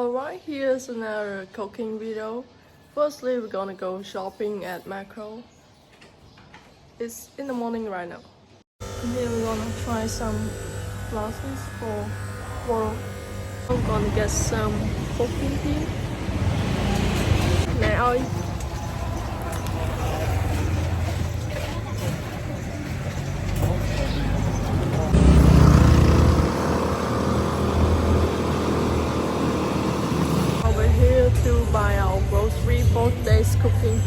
Alright, here's another cooking video. Firstly, we're gonna go shopping at Macro. It's in the morning right now. And here we're gonna try some glasses for work. I'm gonna get some cooking tea. Mẹ ơi! Over here to buy our grocery for today's cooking.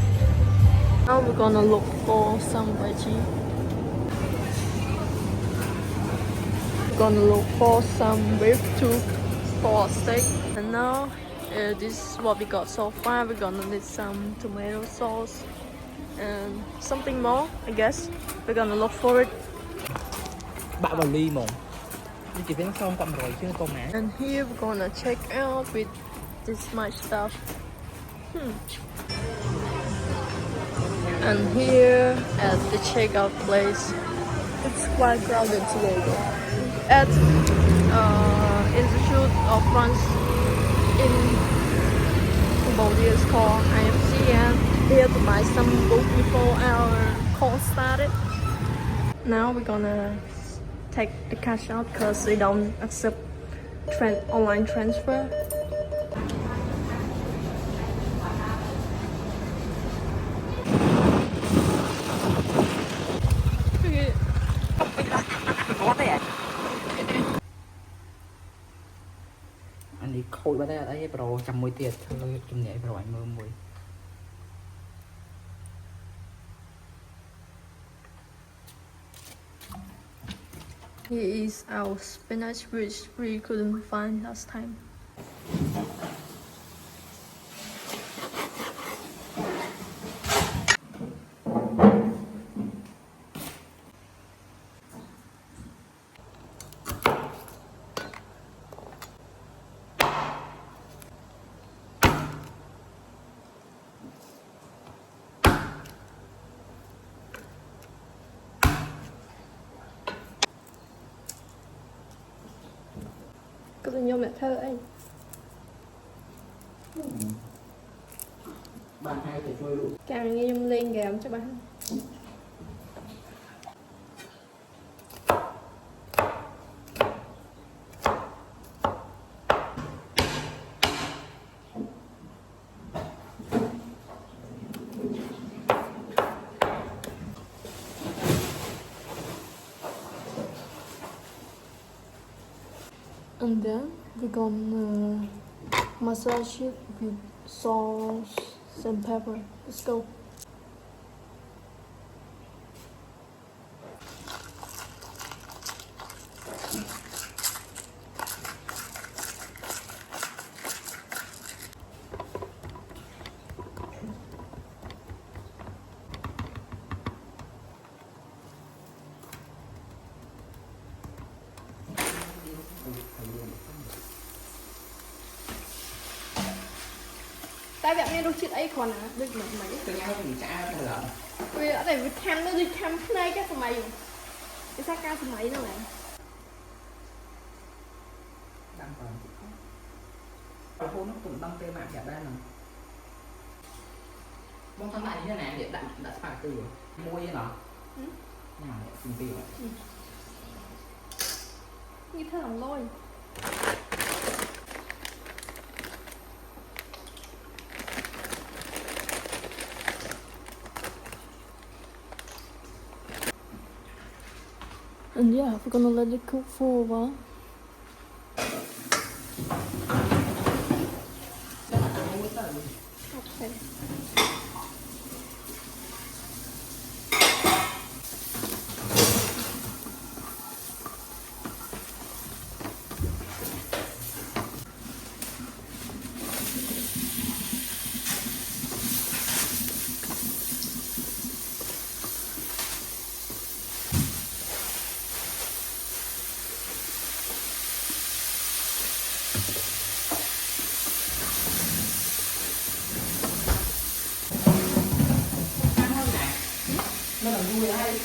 Now we're gonna look for some veggie. We're gonna look for some beef too for steak. And now this is what we got so far. We're gonna need some tomato sauce and something more, I guess. We're gonna look for it. Bạo vào ly mồm. Đi chỉ phía sau cầm rồi chứ con mẹ. And here we're gonna check out with this much stuff. And here at the checkout place, it's quite crowded today though. At Institute of France in Cambodia is called IMC, and here to buy some book before our course started. Now we're gonna take the cash out because they don't accept online transfer. Anh đi khôi vào đây ở đây pro trăm mười tiệt thôi chùm nhảy pro anh mơ mùi. Here is our spinach, which we couldn't find last time. Có tình yêu mẹ thơ anh. Bạn hai thể chơi luôn. Càng nghe nhung lên gàm cho bạn. And then we're gonna massage it with salt and pepper. Let's go. Tại vậy nghe đôi chuyện ấy còn à, đừng mà mấy Tôi nhau thì xa thật là. vì ở đây cam nó đi cam này cái thằng mày cái xác cao thằng mày nữa này. Đang còn chịu khó. Cái hôn nó cũng băng tê mạng chả đây nè. Bông thằng này như thế này để đã phạt từ môi vậy nào? Nào để tìm tìm vậy. Như thế làm lôi. And yeah, we're gonna let it cook for a while. Okay. Nó là vui đấy.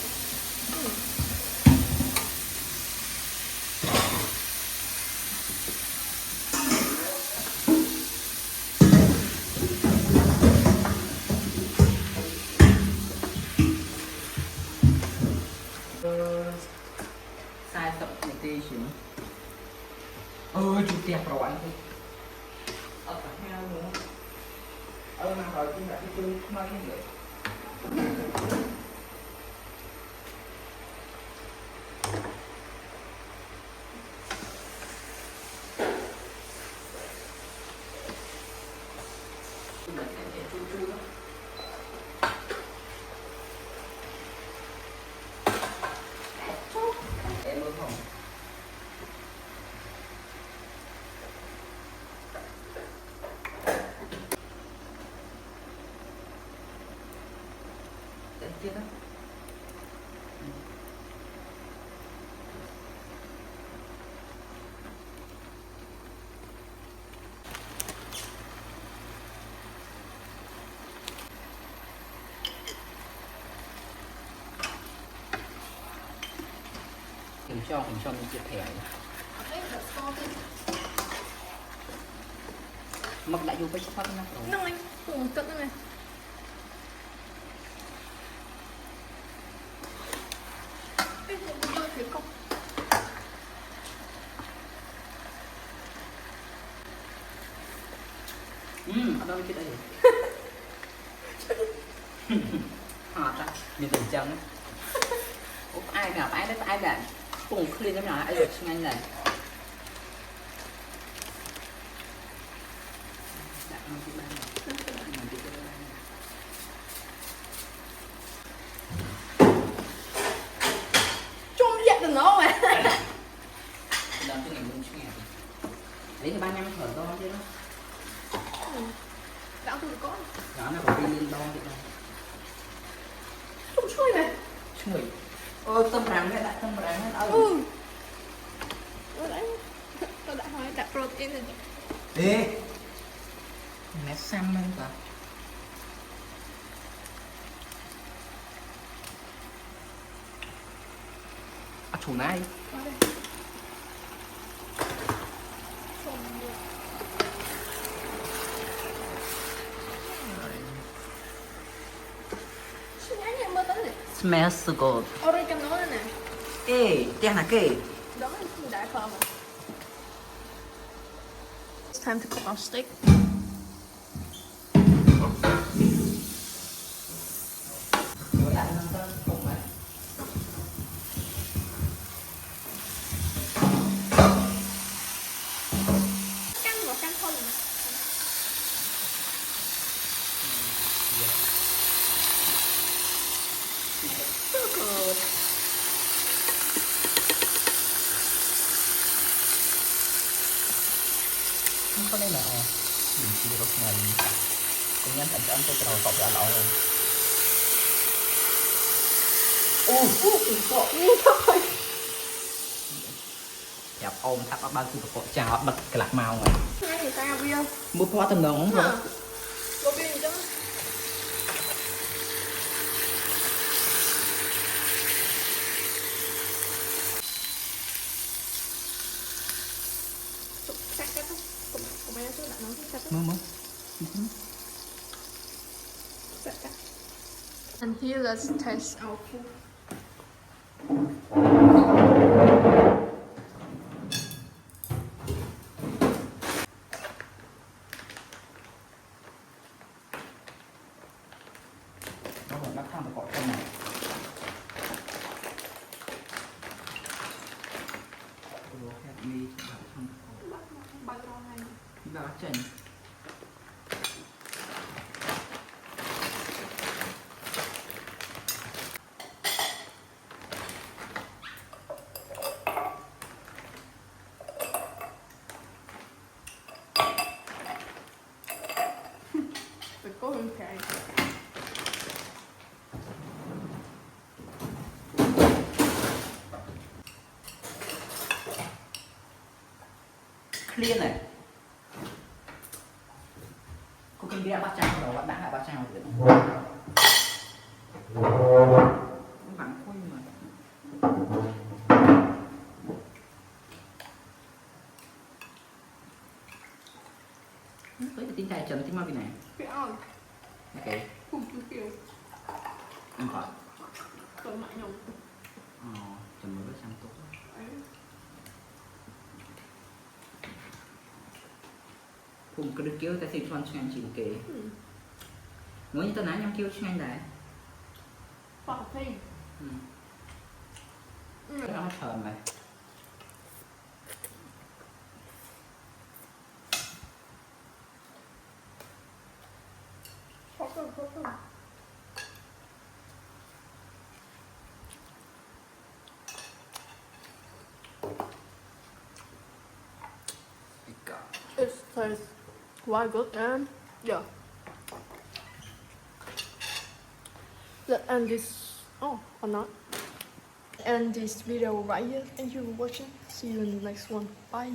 nhau nữa mà rồi chứ là cái tôi không ai vậy em luôn không để kia đó kiểm cho mình chia thẻ mực đại vô với chất phát nó Nói, cùng cất này. ở đâu cái đây họ ta nhìn tình chân ai nào ai đấy ai bạn cùng clean cái nào ai được ngay này Chôm dẹt được nó mà. làm cái này luôn chứ nghe lấy thì 3 năm thở to chứ đó Đã tôi có. đó nó còn đi lên đo vậy đâu Chôm chui này. chui tâm rắn hết đã tâm rắn hết Tôi đã hỏi đặt protein rồi. ê mẹ xăm lên cả chủ này Có đây. Chôm được. Xin nhá nhẹ mơ tới này. smells so good Oregano này nè. ê tiếng là kê Đó là đại phở mà. It's time to cook our steak. rồi lại nó tới cùng này Canh một canh thôi. So good. không có đây là mình chỉ được ngày cũng nhắn thành cho tôi đầu sọc ra lọ rồi Thôi. dẹp ôm thắp ở bao nhiêu cột chào bật cái lạc màu này Hai người ta bia. mua phó tầm đồng không rồi Có bia chứ. Sạch cái thôi. Của mày chứ bạn nói sạch mơ mơ sạch cái. And here let's test our food. nó còn bắt thăm một cột trong này mi Bao con này. đi vào chân Phải có hương khải. clear này cô kinh nghiệm bắt trang rồi đã lại bắt trang rồi vắng khui mà tới tin tài trần tin mau cái này Cái ơi. ok Không cứ kiểu. anh khỏi Tôi mãi nhồng. trần mới sang tốt Đấy. អ cùng cứ được kêu ta xin con chanh chỉ kể muốn như tao nói nhắm kêu chanh đấy Fuck thing. cái đó thơm mày It tastes quite good and yeah. Let's end this. Oh, or not. End this video right here. Thank you for watching. See you in the next one. Bye.